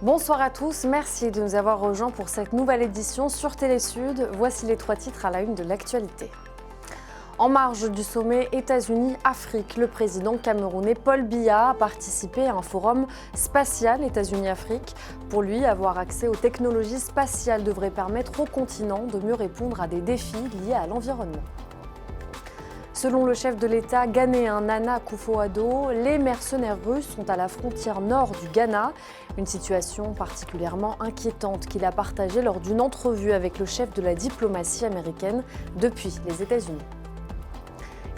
Bonsoir à tous, merci de nous avoir rejoints pour cette nouvelle édition sur Télé Sud. Voici les 3 titres à la une de l'actualité. En marge du sommet États-Unis-Afrique, le président camerounais Paul Biya a participé à un forum spatial États-Unis-Afrique. Pour lui, avoir accès aux technologies spatiales devrait permettre au continent de mieux répondre à des défis liés à l'environnement. Selon le chef de l'État ghanéen Nana Akufo-Addo, les mercenaires russes sont à la frontière nord du Ghana. Une situation particulièrement inquiétante qu'il a partagée lors d'une entrevue avec le chef de la diplomatie américaine depuis les États-Unis.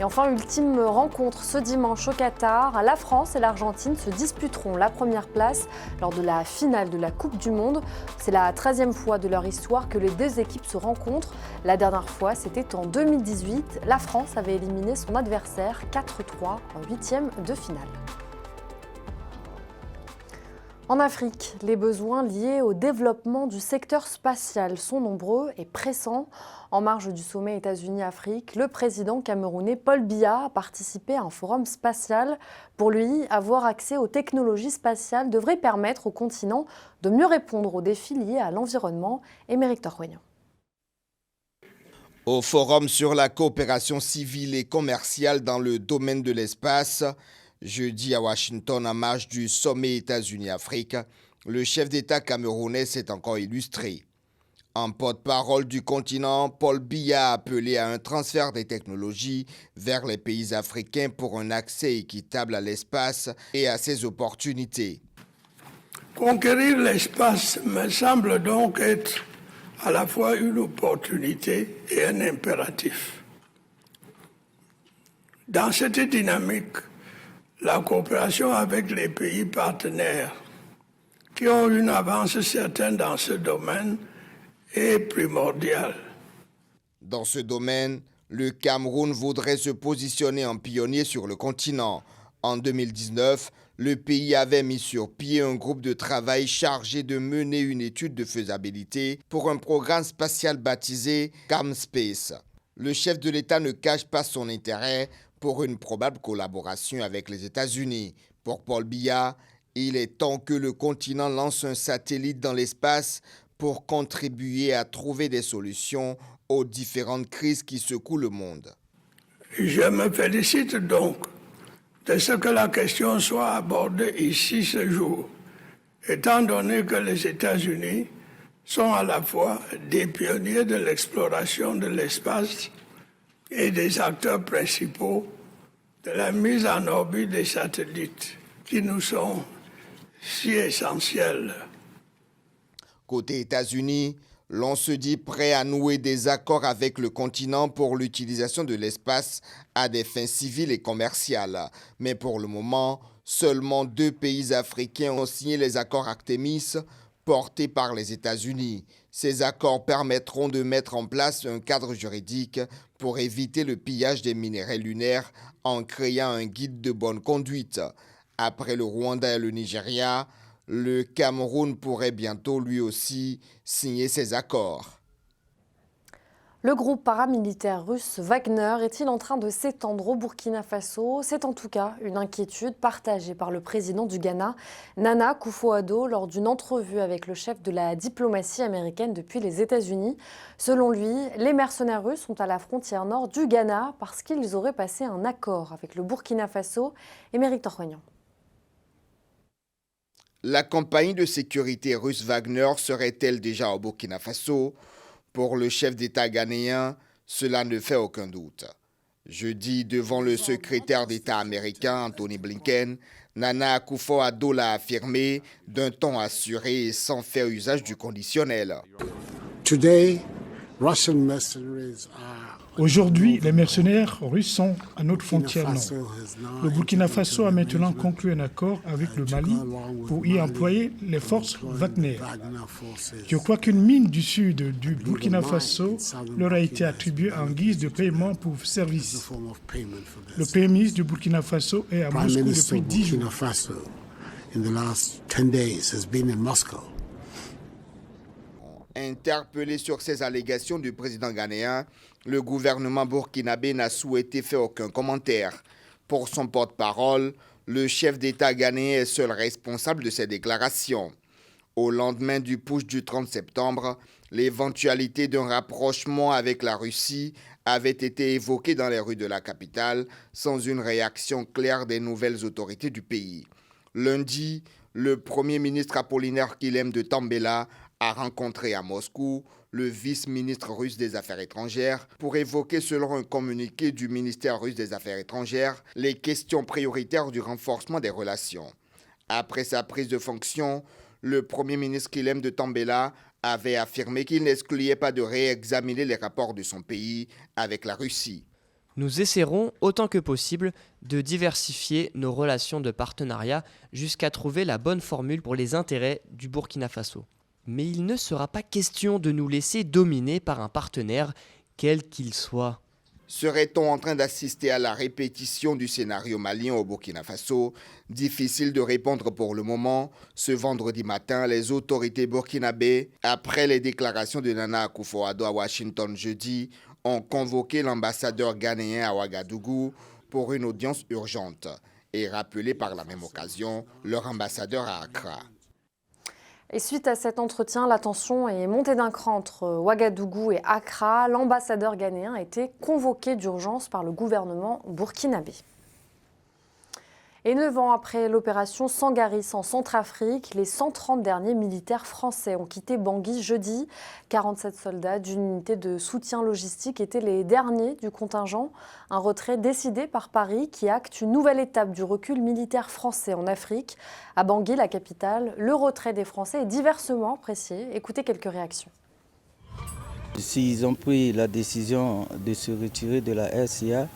Et enfin, ultime rencontre ce dimanche au Qatar. La France et l'Argentine se disputeront la première place lors de la finale de la Coupe du Monde. C'est la 13e fois de leur histoire que les deux équipes se rencontrent. La dernière fois, c'était en 2018. La France avait éliminé son adversaire 4-3 en 8e de finale. En Afrique, les besoins liés au développement du secteur spatial sont nombreux et pressants. En marge du sommet États-Unis-Afrique, le président camerounais Paul Biya a participé à un forum spatial. Pour lui, avoir accès aux technologies spatiales devrait permettre au continent de mieux répondre aux défis liés à l'environnement. Émeric Torroignan. Au forum sur la coopération civile et commerciale dans le domaine de l'espace, jeudi à Washington, en marge du sommet États-Unis-Afrique, le chef d'État camerounais s'est encore illustré. En porte-parole du continent, Paul Biya a appelé à un transfert des technologies vers les pays africains pour un accès équitable à l'espace et à ses opportunités. Conquérir l'espace me semble donc être à la fois une opportunité et un impératif. Dans cette dynamique, la coopération avec les pays partenaires qui ont une avance certaine dans ce domaine est primordiale. Dans ce domaine, le Cameroun voudrait se positionner en pionnier sur le continent. En 2019, le pays avait mis sur pied un groupe de travail chargé de mener une étude de faisabilité pour un programme spatial baptisé CamSpace. Le chef de l'État ne cache pas son intérêt pour une probable collaboration avec les États-Unis. Pour Paul Biya, il est temps que le continent lance un satellite dans l'espace pour contribuer à trouver des solutions aux différentes crises qui secouent le monde. Je me félicite donc de ce que la question soit abordée ici ce jour, étant donné que les États-Unis sont à la fois des pionniers de l'exploration de l'espace et des acteurs principaux de la mise en orbite des satellites qui nous sont si essentiels. Côté États-Unis, l'on se dit prêt à nouer des accords avec le continent pour l'utilisation de l'espace à des fins civiles et commerciales. Mais pour le moment, seulement 2 pays africains ont signé les accords Artemis portés par les États-Unis. Ces accords permettront de mettre en place un cadre juridique pour éviter le pillage des minerais lunaires en créant un guide de bonne conduite. Après le Rwanda et le Nigeria, le Cameroun pourrait bientôt lui aussi signer ces accords. Le groupe paramilitaire russe Wagner est-il en train de s'étendre au Burkina Faso? C'est en tout cas une inquiétude partagée par le président du Ghana, Nana Akufo-Addo, lors d'une entrevue avec le chef de la diplomatie américaine depuis les États-Unis. Selon lui, les mercenaires russes sont à la frontière nord du Ghana parce qu'ils auraient passé un accord avec le Burkina Faso. Émeric Torroignan. La compagnie de sécurité russe Wagner serait-elle déjà au Burkina Faso? Pour le chef d'État ghanéen, cela ne fait aucun doute. Jeudi, devant le secrétaire d'État américain Anthony Blinken, Nana Akufo-Addo l'a affirmé d'un ton assuré et sans faire usage du conditionnel. Aujourd'hui, les mercenaires russes sont à notre frontière nord. Le Burkina Faso a maintenant conclu un accord avec le Mali pour y employer les forces Wagner. Je crois qu'une mine du sud du Burkina Faso leur a été attribuée en guise de paiement pour service. Le Premier ministre du Burkina Faso est à Moscou depuis 10 jours. Interpellé sur ces allégations du président ghanéen, le gouvernement burkinabé n'a souhaité faire aucun commentaire. Pour son porte-parole, le chef d'État ghanéen est seul responsable de ces déclarations. Au lendemain du putsch du 30 septembre, l'éventualité d'un rapprochement avec la Russie avait été évoquée dans les rues de la capitale sans une réaction claire des nouvelles autorités du pays. Lundi, le Premier ministre Apollinaire Kilem de Tambela a rencontré à Moscou le vice-ministre russe des Affaires étrangères pour évoquer, selon un communiqué du ministère russe des Affaires étrangères, les questions prioritaires du renforcement des relations. Après sa prise de fonction, le Premier ministre Kilem de Tambela avait affirmé qu'il n'excluait pas de réexaminer les rapports de son pays avec la Russie. Nous essaierons autant que possible de diversifier nos relations de partenariat jusqu'à trouver la bonne formule pour les intérêts du Burkina Faso. Mais il ne sera pas question de nous laisser dominer par un partenaire, quel qu'il soit. Serait-on en train d'assister à la répétition du scénario malien au Burkina Faso? Difficile de répondre pour le moment. Ce vendredi matin, les autorités burkinabées, après les déclarations de Nana Akufo-Addo à Washington jeudi, ont convoqué l'ambassadeur ghanéen à Ouagadougou pour une audience urgente et rappelé par la même occasion leur ambassadeur à Accra. Et suite à cet entretien, la tension est montée d'un cran entre Ouagadougou et Accra. L'ambassadeur ghanéen a été convoqué d'urgence par le gouvernement burkinabé. Et 9 ans après l'opération Sangaris en Centrafrique, les 130 derniers militaires français ont quitté Bangui jeudi. 47 soldats d'une unité de soutien logistique étaient les derniers du contingent. Un retrait décidé par Paris qui acte une nouvelle étape du recul militaire français en Afrique. À Bangui, la capitale, le retrait des Français est diversement apprécié. Écoutez quelques réactions. S'ils ont pris la décision de se retirer de la RCA,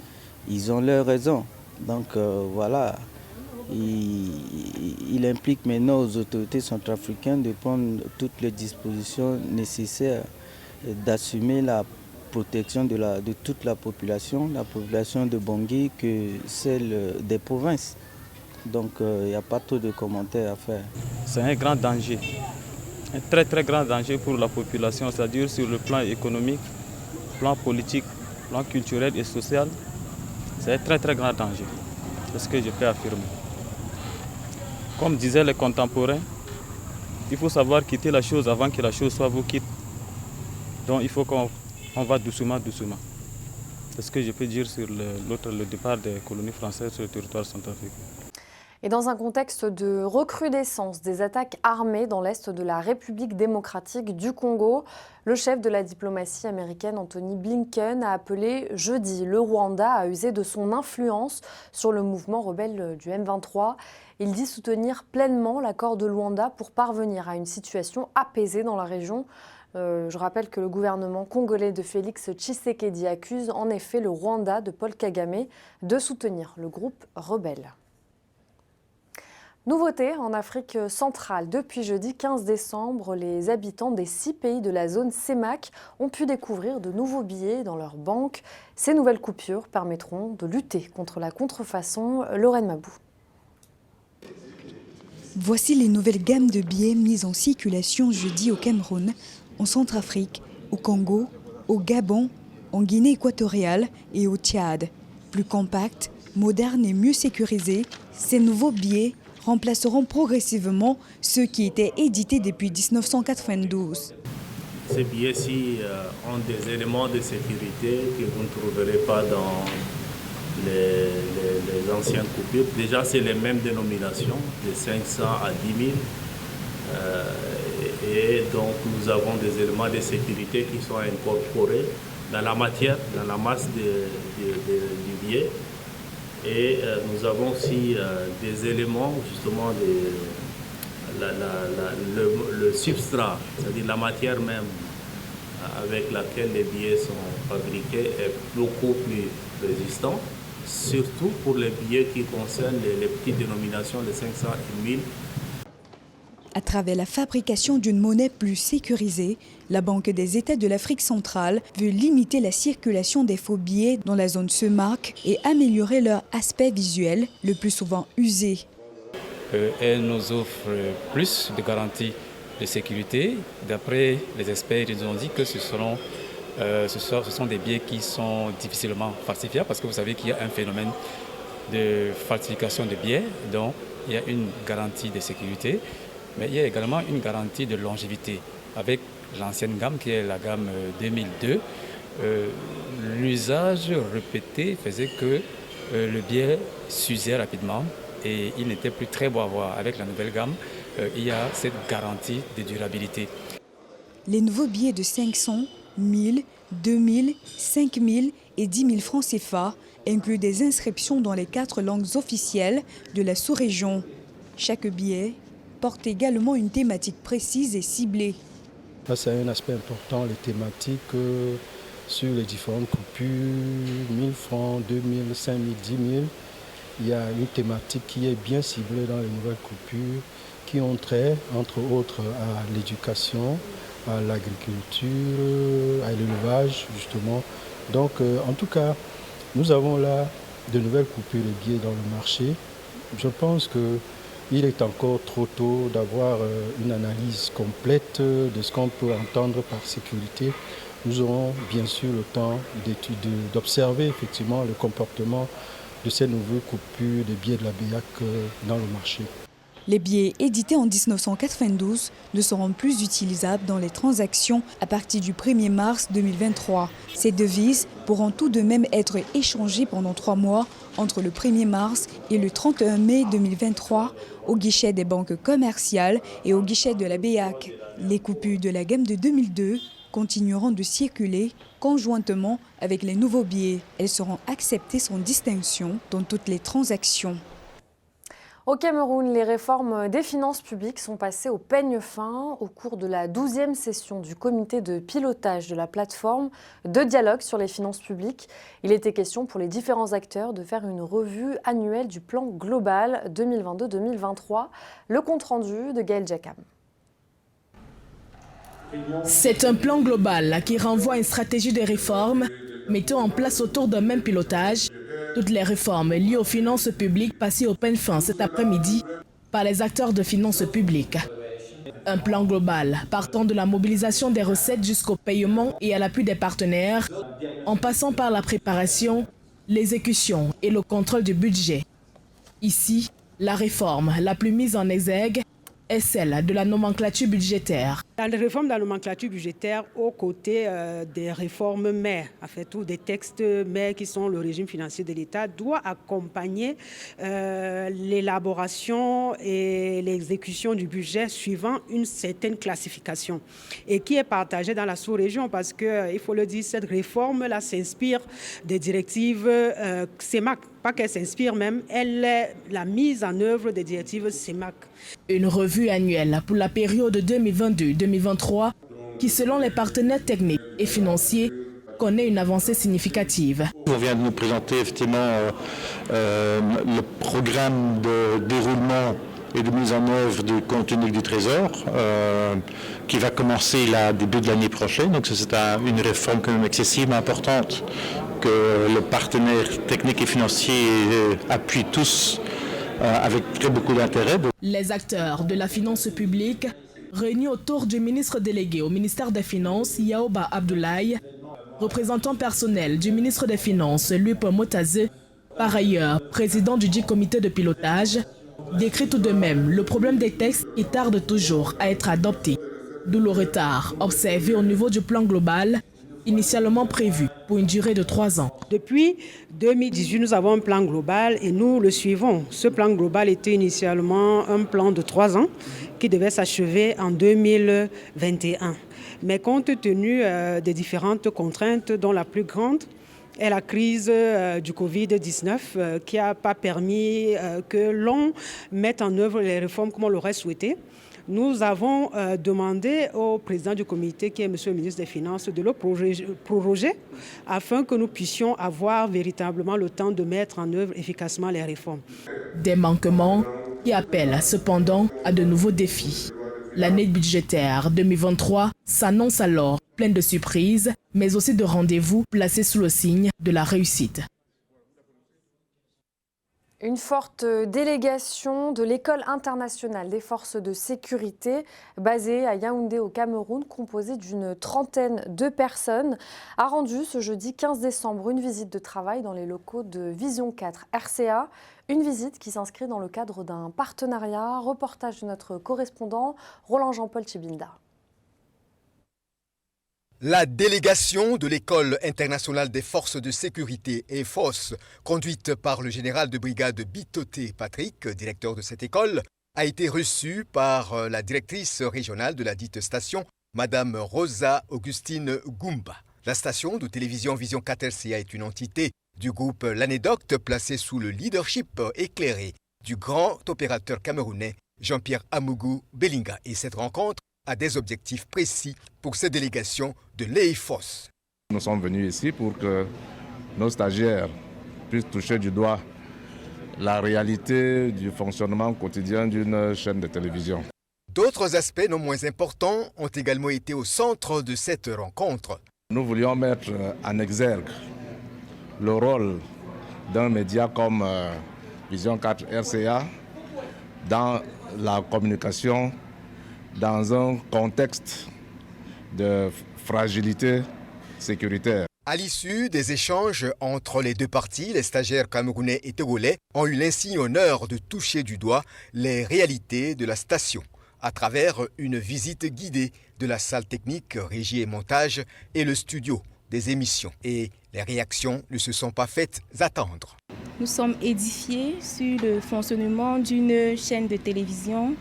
ils ont leur raison. Donc voilà. Il implique maintenant aux autorités centrafricaines de prendre toutes les dispositions nécessaires, d'assumer la protection de toute la population de Bangui que celle des provinces. Donc il n'y a pas trop de commentaires à faire. C'est un grand danger, un très très grand danger pour la population, c'est-à-dire sur le plan économique, plan politique, plan culturel et social. C'est un très très grand danger, c'est ce que je peux affirmer. Comme disaient les contemporains, il faut savoir quitter la chose avant que la chose soit vous quitte. Donc il faut qu'on va doucement, doucement. C'est ce que je peux dire sur le départ des colonies françaises sur le territoire centrafricain. Et dans un contexte de recrudescence des attaques armées dans l'est de la République démocratique du Congo, le chef de la diplomatie américaine, Anthony Blinken, a appelé jeudi le Rwanda à user de son influence sur le mouvement rebelle du M23. Il dit soutenir pleinement l'accord de Luanda pour parvenir à une situation apaisée dans la région. Je rappelle que le gouvernement congolais de Félix Tshisekedi accuse en effet le Rwanda de Paul Kagame de soutenir le groupe rebelle. Nouveauté en Afrique centrale. Depuis jeudi 15 décembre, les habitants des 6 pays de la zone CEMAC ont pu découvrir de nouveaux billets dans leurs banques. Ces nouvelles coupures permettront de lutter contre la contrefaçon. Lorraine Mabou. Voici les nouvelles gammes de billets mises en circulation jeudi au Cameroun, en Centrafrique, au Congo, au Gabon, en Guinée équatoriale et au Tchad. Plus compacts, modernes et mieux sécurisés, ces nouveaux billets remplaceront progressivement ceux qui étaient édités depuis 1992. Ces billets-ci ont des éléments de sécurité que vous ne trouverez pas dans les anciennes coupures. Déjà, c'est les mêmes dénominations, de 500 à 10 000. Et donc, nous avons des éléments de sécurité qui sont incorporés dans la matière, dans la masse du billet. Et nous avons aussi des éléments, justement, le substrat, c'est-à-dire la matière même avec laquelle les billets sont fabriqués est beaucoup plus résistant, surtout pour les billets qui concernent les petites dénominations de 500 et 1000. À travers la fabrication d'une monnaie plus sécurisée, la Banque des États de l'Afrique centrale veut limiter la circulation des faux billets dans la zone CEMAC et améliorer leur aspect visuel, le plus souvent usé. Elle nous offre plus de garanties de sécurité. D'après les experts, ils ont dit que ce sont des billets qui sont difficilement falsifiables parce que vous savez qu'il y a un phénomène de falsification de billets, donc il y a une garantie de sécurité. mais il y a également une garantie de longévité. Avec l'ancienne gamme qui est la gamme 2002, l'usage répété faisait que le billet s'usait rapidement et il n'était plus très beau à voir. Avec la nouvelle gamme, il y a cette garantie de durabilité. Les nouveaux billets de 500, 1000, 2000, 5000 et 10 000 francs CFA incluent des inscriptions dans les 4 langues officielles de la sous-région. Chaque billet porte également une thématique précise et ciblée. Là, c'est un aspect important, les thématiques sur les différentes coupures, 1000 francs, 2000, 5000, 10 000. Il y a une thématique qui est bien ciblée dans les nouvelles coupures, qui ont trait, entre autres, à l'éducation, à l'agriculture, à l'élevage, justement. Donc, en tout cas, nous avons là de nouvelles coupures de billets dans le marché. Je pense qu'il est encore trop tôt d'avoir une analyse complète de ce qu'on peut entendre par sécurité. Nous aurons bien sûr le temps d'observer effectivement le comportement de ces nouvelles coupures de billets de la BEAC dans le marché. Les billets édités en 1992 ne seront plus utilisables dans les transactions à partir du 1er mars 2023. Ces devises pourront tout de même être échangées pendant 3 mois entre le 1er mars et le 31 mai 2023 au guichet des banques commerciales et au guichet de la BEAC. Les coupures de la gamme de 2002 continueront de circuler conjointement avec les nouveaux billets. Elles seront acceptées sans distinction dans toutes les transactions. Au Cameroun, les réformes des finances publiques sont passées au peigne fin au cours de la 12e session du comité de pilotage de la plateforme de dialogue sur les finances publiques. Il était question pour les différents acteurs de faire une revue annuelle du plan global 2022-2023. Le compte-rendu de Gaël Jacam. C'est un plan global qui renvoie à une stratégie de réforme mettant en place autour d'un même pilotage toutes les réformes liées aux finances publiques passées au peigne fin cet après-midi par les acteurs de finances publiques. Un plan global partant de la mobilisation des recettes jusqu'au paiement et à l'appui des partenaires, en passant par la préparation, l'exécution et le contrôle du budget. Ici, la réforme la plus mise en exergue est celle de la nomenclature budgétaire. La réforme de la nomenclature budgétaire aux côtés des réformes mères, en fait, ou des textes mères qui sont le régime financier de l'État, doit accompagner l'élaboration et l'exécution du budget suivant une certaine classification et qui est partagée dans la sous-région parce qu'il faut le dire, cette réforme-là s'inspire des directives CEMAC. Pas qu'elle s'inspire même, elle est la mise en œuvre des directives CEMAC. Une revue annuelle pour la période 2022-2023 qui, selon les partenaires techniques et financiers, connaît une avancée significative. On vient de nous présenter effectivement le programme de déroulement et de mise en œuvre du compte unique du Trésor qui va commencer là, début de l'année prochaine. Donc c'est une réforme quand même excessivement importante que le partenaire technique et financier appuie tous avec très beaucoup d'intérêt. Les acteurs de la finance publique réunis autour du ministre délégué au ministère des Finances, Yaoba Abdoulaye, représentant personnel du ministre des Finances, Lup Motaze, par ailleurs président du dit comité de pilotage, décrit tout de même le problème des textes qui tardent toujours à être adoptés, d'où le retard observé au niveau du plan global, initialement prévu pour une durée de 3 ans. Depuis 2018, nous avons un plan global et nous le suivons. Ce plan global était initialement un plan de 3 ans qui devait s'achever en 2021. Mais compte tenu des différentes contraintes, dont la plus grande est la crise du Covid-19 qui n'a pas permis que l'on mette en œuvre les réformes comme on l'aurait souhaité. Nous avons demandé au président du comité, qui est Monsieur le ministre des Finances, de le proroger afin que nous puissions avoir véritablement le temps de mettre en œuvre efficacement les réformes. Des manquements qui appellent cependant à de nouveaux défis. L'année budgétaire 2023 s'annonce alors pleine de surprises, mais aussi de rendez-vous placés sous le signe de la réussite. Une forte délégation de l'École internationale des forces de sécurité basée à Yaoundé au Cameroun, composée d'une trentaine de personnes, a rendu ce jeudi 15 décembre une visite de travail dans les locaux de Vision 4 RCA. Une visite qui s'inscrit dans le cadre d'un partenariat. Reportage de notre correspondant Roland Jean-Paul Chibinda. La délégation de l'École internationale des forces de sécurité EFOS, conduite par le général de brigade Bitoté Patrick, directeur de cette école, a été reçue par la directrice régionale de la dite station, Madame Rosa Augustine Goumba. La station de télévision Vision 4 RCA est une entité du groupe L'Anédocte placée sous le leadership éclairé du grand opérateur camerounais Jean-Pierre Amougou Bellinga. Et cette rencontre a des objectifs précis pour ces délégations de l'EFOS. Nous sommes venus ici pour que nos stagiaires puissent toucher du doigt la réalité du fonctionnement quotidien d'une chaîne de télévision. D'autres aspects non moins importants ont également été au centre de cette rencontre. Nous voulions mettre en exergue le rôle d'un média comme Vision 4 RCA dans la communication dans un contexte de fragilité sécuritaire. À l'issue des échanges entre les deux parties, les stagiaires camerounais et togolais ont eu l'insigne honneur de toucher du doigt les réalités de la station à travers une visite guidée de la salle technique, régie et montage et le studio des émissions. Et les réactions ne se sont pas faites attendre. Nous sommes édifiés sur le fonctionnement d'une chaîne de télévision,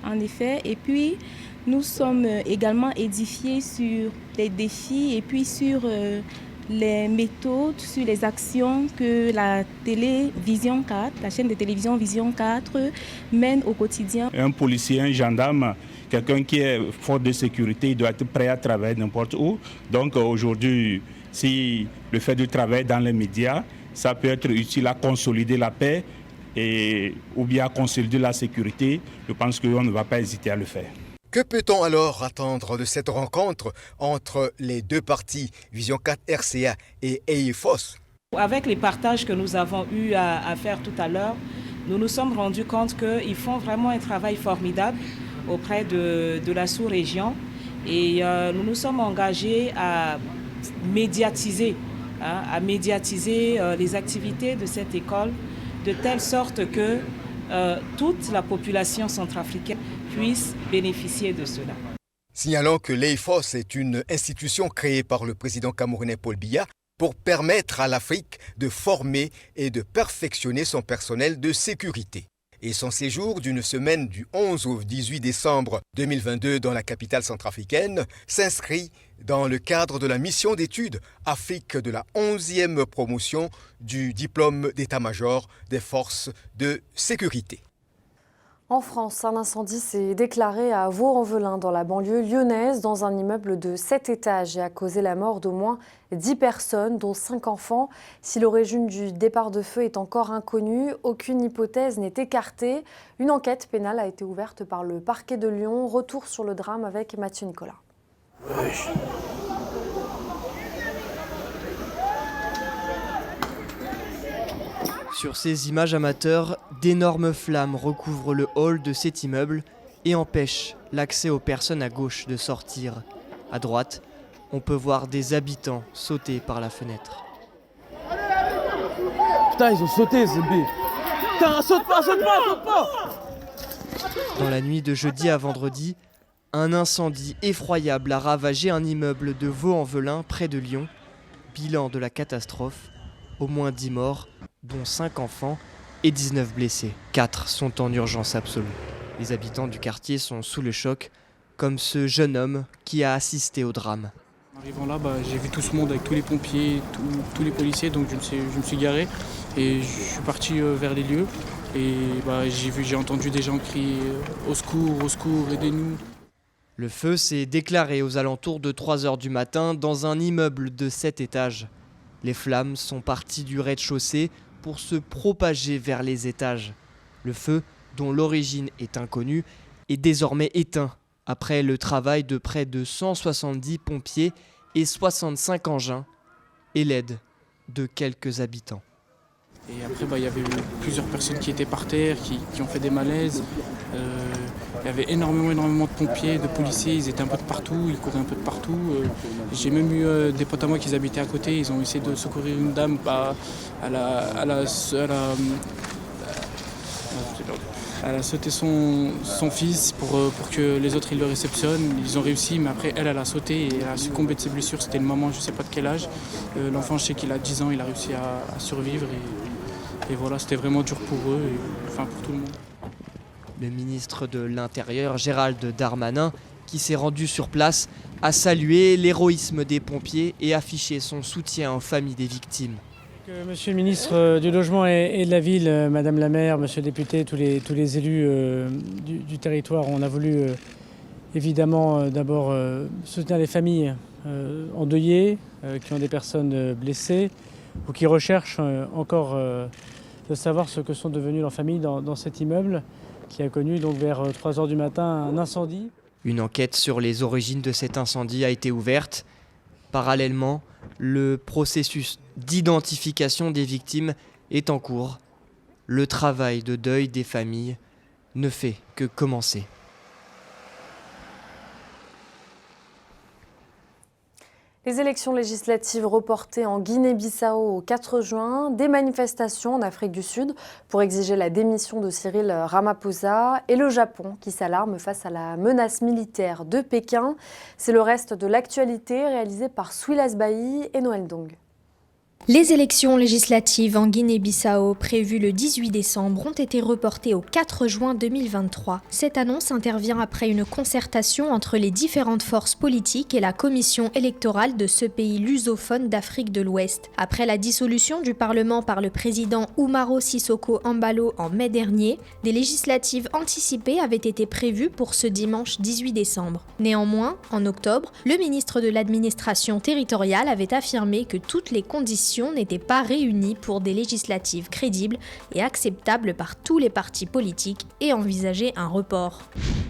en effet, et puis nous sommes également édifiés sur les défis et puis sur les méthodes, sur les actions que la télévision 4, la chaîne de télévision Vision 4 mène au quotidien. Un policier, un gendarme, quelqu'un qui est fort de sécurité, il doit être prêt à travailler n'importe où. Donc aujourd'hui, si le fait de travailler dans les médias, ça peut être utile à consolider la paix ou bien à consolider la sécurité, je pense qu'on ne va pas hésiter à le faire. Que peut-on alors attendre de cette rencontre entre les deux parties, Vision 4 RCA et EFOS? Avec les partages que nous avons eu à faire tout à l'heure, nous nous sommes rendus compte qu'ils font vraiment un travail formidable auprès de la sous-région et nous nous sommes engagés à médiatiser les activités de cette école de telle sorte que toute la population centrafricaine puisse bénéficier de cela. Signalons que l'EFOS est une institution créée par le président camerounais Paul Biya pour permettre à l'Afrique de former et de perfectionner son personnel de sécurité. Et son séjour d'une semaine du 11 au 18 décembre 2022 dans la capitale centrafricaine s'inscrit dans le cadre de la mission d'études Afrique de la 11e promotion du diplôme d'état-major des forces de sécurité. En France, un incendie s'est déclaré à Vaux-en-Velin, dans la banlieue lyonnaise, dans un immeuble de 7 étages et a causé la mort d'au moins 10 personnes, dont 5 enfants. Si l'origine du départ de feu est encore inconnue, aucune hypothèse n'est écartée. Une enquête pénale a été ouverte par le parquet de Lyon. Retour sur le drame avec Mathieu Nicolas. Sur ces images amateurs, d'énormes flammes recouvrent le hall de cet immeuble et empêchent l'accès aux personnes à gauche de sortir. À droite, on peut voir des habitants sauter par la fenêtre. Putain, ils ont sauté, Zébé. Putain, saute pas, saute pas, saute pas. Dans la nuit de jeudi à vendredi, un incendie effroyable a ravagé un immeuble de Vaux-en-Velin près de Lyon. Bilan de la catastrophe, au moins 10 morts, dont 5 enfants et 19 blessés. 4 sont en urgence absolue. Les habitants du quartier sont sous le choc, comme ce jeune homme qui a assisté au drame. En arrivant là, j'ai vu tout ce monde avec tous les pompiers, tous les policiers, donc je me suis garé et je suis parti vers les lieux. Et j'ai entendu des gens crier au secours, aidez-nous. Le feu s'est déclaré aux alentours de 3h du matin dans un immeuble de 7 étages. Les flammes sont parties du rez-de-chaussée pour se propager vers les étages. Le feu, dont l'origine est inconnue, est désormais éteint après le travail de près de 170 pompiers et 65 engins et l'aide de quelques habitants. Et après, il y avait plusieurs personnes qui étaient par terre, qui ont fait des malaises. Il y avait énormément de pompiers, de policiers, ils étaient un peu de partout, ils couraient un peu de partout. J'ai même eu des potes à moi qui habitaient à côté, ils ont essayé de secourir une dame. Elle a sauté son fils pour que les autres ils le réceptionnent. Ils ont réussi, mais après elle a sauté et elle a succombé de ses blessures. C'était une maman, je ne sais pas de quel âge. L'enfant, je sais qu'il a 10 ans, il a réussi à survivre. Et voilà, c'était vraiment dur pour eux, pour tout le monde. Le ministre de l'Intérieur, Gérald Darmanin, qui s'est rendu sur place, a salué l'héroïsme des pompiers et affiché son soutien aux familles des victimes. Monsieur le ministre du Logement et de la Ville, Madame la maire, Monsieur le député, tous les élus du territoire, on a voulu évidemment d'abord soutenir les familles endeuillées, qui ont des personnes blessées ou qui recherchent encore de savoir ce que sont devenues leurs familles dans cet immeuble qui a connu donc vers 3 h du matin un incendie. Une enquête sur les origines de cet incendie a été ouverte. Parallèlement, le processus d'identification des victimes est en cours. Le travail de deuil des familles ne fait que commencer. Les élections législatives reportées en Guinée-Bissau au 4 juin, des manifestations en Afrique du Sud pour exiger la démission de Cyril Ramaphosa et le Japon qui s'alarme face à la menace militaire de Pékin. C'est le reste de l'actualité réalisée par Swilas Bailly et Noël Dong. Les élections législatives en Guinée-Bissau prévues le 18 décembre ont été reportées au 4 juin 2023. Cette annonce intervient après une concertation entre les différentes forces politiques et la commission électorale de ce pays lusophone d'Afrique de l'Ouest. Après la dissolution du Parlement par le président Umaro Sissoko Embalo en mai dernier, des législatives anticipées avaient été prévues pour ce dimanche 18 décembre. Néanmoins, en octobre, le ministre de l'administration territoriale avait affirmé que toutes les conditions n'étaient pas réunies pour des législatives crédibles et acceptables par tous les partis politiques et envisageait un report.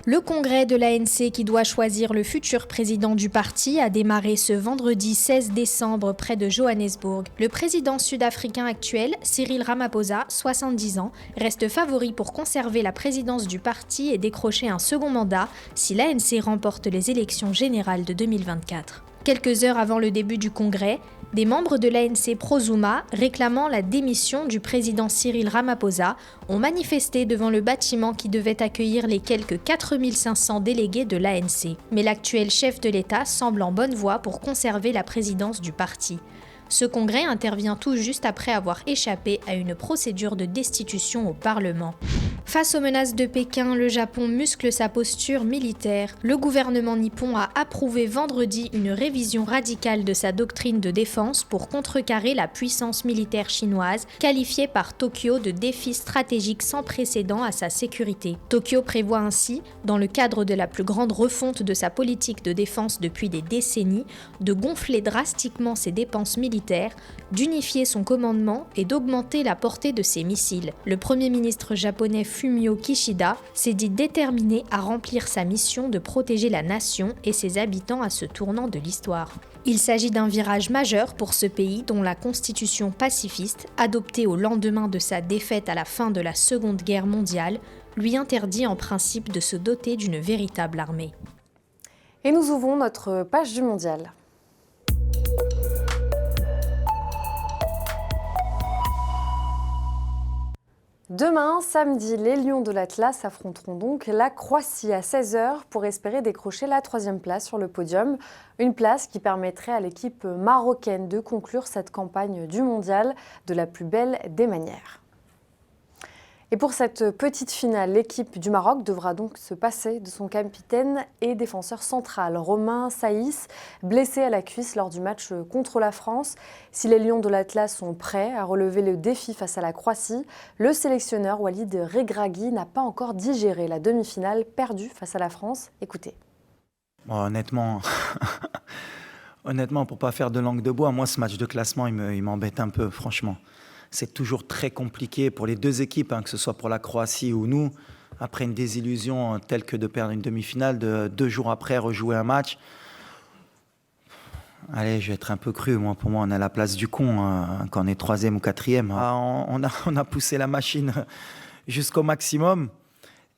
Le congrès de l'ANC qui doit choisir le futur président du parti a démarré ce vendredi 16 décembre près de Johannesburg. Le président sud-africain actuel, Cyril Ramaphosa, 70 ans, reste favori pour conserver la présidence du parti et décrocher un second mandat si l'ANC remporte les élections générales de 2024. Quelques heures avant le début du congrès, des membres de l'ANC Pro-Zuma, réclamant la démission du président Cyril Ramaphosa, ont manifesté devant le bâtiment qui devait accueillir les quelques 4500 délégués de l'ANC. Mais l'actuel chef de l'État semble en bonne voie pour conserver la présidence du parti. Ce congrès intervient tout juste après avoir échappé à une procédure de destitution au Parlement. Face aux menaces de Pékin, le Japon muscle sa posture militaire. Le gouvernement nippon a approuvé vendredi une révision radicale de sa doctrine de défense pour contrecarrer la puissance militaire chinoise, qualifiée par Tokyo de défi stratégique sans précédent à sa sécurité. Tokyo prévoit ainsi, dans le cadre de la plus grande refonte de sa politique de défense depuis des décennies, de gonfler drastiquement ses dépenses militaires, d'unifier son commandement et d'augmenter la portée de ses missiles. Le Premier ministre japonais Fumio Kishida s'est dit déterminé à remplir sa mission de protéger la nation et ses habitants à ce tournant de l'histoire. Il s'agit d'un virage majeur pour ce pays dont la constitution pacifiste, adoptée au lendemain de sa défaite à la fin de la Seconde Guerre mondiale, lui interdit en principe de se doter d'une véritable armée. Et nous ouvrons notre page du mondial. Demain, samedi, les Lions de l'Atlas affronteront donc la Croatie à 16 h pour espérer décrocher la 3e place sur le podium. Une place qui permettrait à l'équipe marocaine de conclure cette campagne du mondial de la plus belle des manières. Et pour cette petite finale, l'équipe du Maroc devra donc se passer de son capitaine et défenseur central, Romain Saïs, blessé à la cuisse lors du match contre la France. Si les Lions de l'Atlas sont prêts à relever le défi face à la Croatie, le sélectionneur Walid Regragui n'a pas encore digéré la demi-finale perdue face à la France. Écoutez. Bon, honnêtement, pour ne pas faire de langue de bois, moi ce match de classement, il m'embête un peu, franchement. C'est toujours très compliqué pour les deux équipes, que ce soit pour la Croatie ou nous. Après une désillusion telle que de perdre une demi-finale, 2 jours après rejouer un match. Allez, je vais être un peu cru. Moi, pour moi, on a la place du con quand on est 3e ou 4e. On a poussé la machine jusqu'au maximum.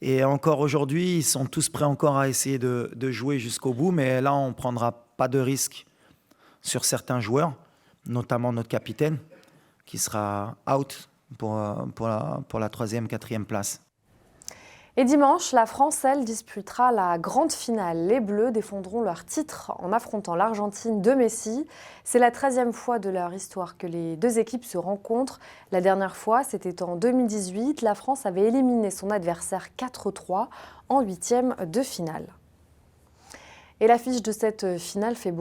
Et encore aujourd'hui, ils sont tous prêts encore à essayer de jouer jusqu'au bout. Mais là, on ne prendra pas de risque sur certains joueurs, notamment notre capitaine, qui sera out pour la 3e, 4e place. Et dimanche, la France, elle, disputera la grande finale. Les Bleus défendront leur titre en affrontant l'Argentine de Messi. C'est la 13e fois de leur histoire que les deux équipes se rencontrent. La dernière fois, c'était en 2018. La France avait éliminé son adversaire 4-3 en 8e de finale. Et l'affiche de cette finale fait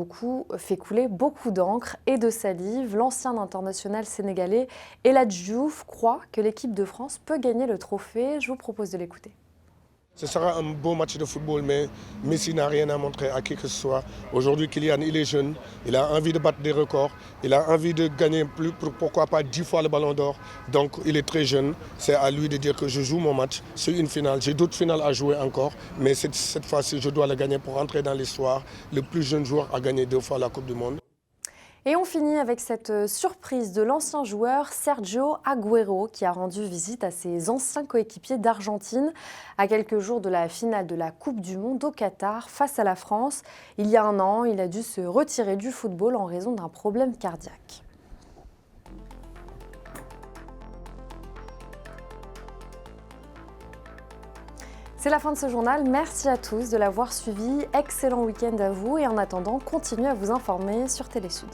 couler beaucoup d'encre et de salive. L'ancien international sénégalais El Hadji Diouf croit que l'équipe de France peut gagner le trophée. Je vous propose de l'écouter. Ce sera un beau match de football, mais Messi n'a rien à montrer à qui que ce soit. Aujourd'hui, Kylian, il est jeune, il a envie de battre des records, il a envie de gagner pourquoi pas 10 fois le ballon d'or. Donc il est très jeune, c'est à lui de dire que je joue mon match, c'est une finale. J'ai d'autres finales à jouer encore, mais cette fois-ci, je dois la gagner pour entrer dans l'histoire. Le plus jeune joueur a gagné 2 fois la Coupe du Monde. Et on finit avec cette surprise de l'ancien joueur Sergio Agüero qui a rendu visite à ses anciens coéquipiers d'Argentine à quelques jours de la finale de la Coupe du Monde au Qatar face à la France. Il y a un an, il a dû se retirer du football en raison d'un problème cardiaque. C'est la fin de ce journal. Merci à tous de l'avoir suivi. Excellent week-end à vous et en attendant, continuez à vous informer sur Télésud.